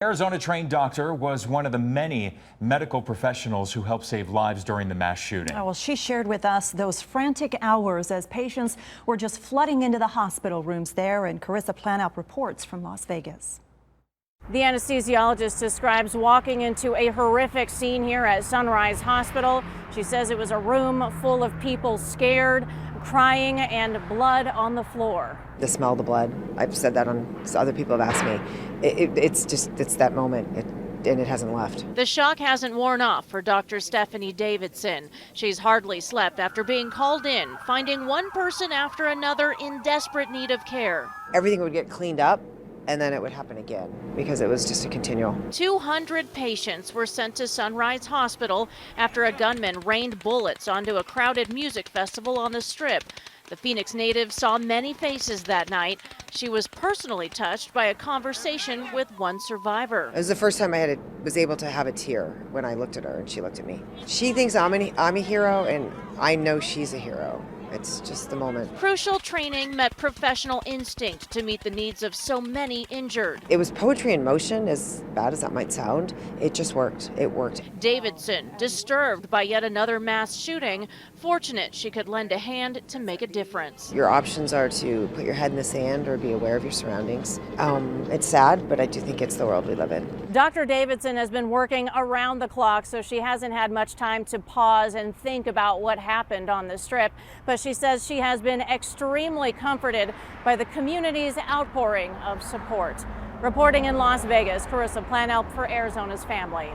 Arizona-trained doctor was one of the many medical professionals who helped save lives during the mass shooting. Oh, well, she shared with us those frantic hours as patients were just flooding into the hospital rooms there, and Carissa Planalp reports from Las Vegas. The anesthesiologist describes walking into a horrific scene here at Sunrise Hospital. She says it was a room full of people scared, crying, and blood on the floor. The smell of the blood. I've said that on other people have asked me. It's that moment, and it hasn't left. The shock hasn't worn off for Dr. Stephanie Davidson. She's hardly slept after being called in, finding one person after another in desperate need of care. Everything would get cleaned up, and then it would happen again because it was just a continual. 200 patients were sent to Sunrise Hospital after a gunman rained bullets onto a crowded music festival on the Strip. The Phoenix native saw many faces that night. She was personally touched by a conversation with one survivor. It was the first time I was able to have a tear when I looked at her and she looked at me. She thinks I'm a hero, and I know she's a hero. It's just the moment. Crucial training met professional instinct to meet the needs of so many injured. It was poetry in motion, as bad as that might sound. It just worked. It worked. Davidson, disturbed by yet another mass shooting, fortunate she could lend a hand to make a difference. Your options are to put your head in the sand or be aware of your surroundings. It's sad, but I do think it's the world we live in. Dr. Davidson has been working around the clock, so she hasn't had much time to pause and think about what happened on the Strip. But she says she has been extremely comforted by the community's outpouring of support. Reporting in Las Vegas, Carissa Planalp for Arizona's Family.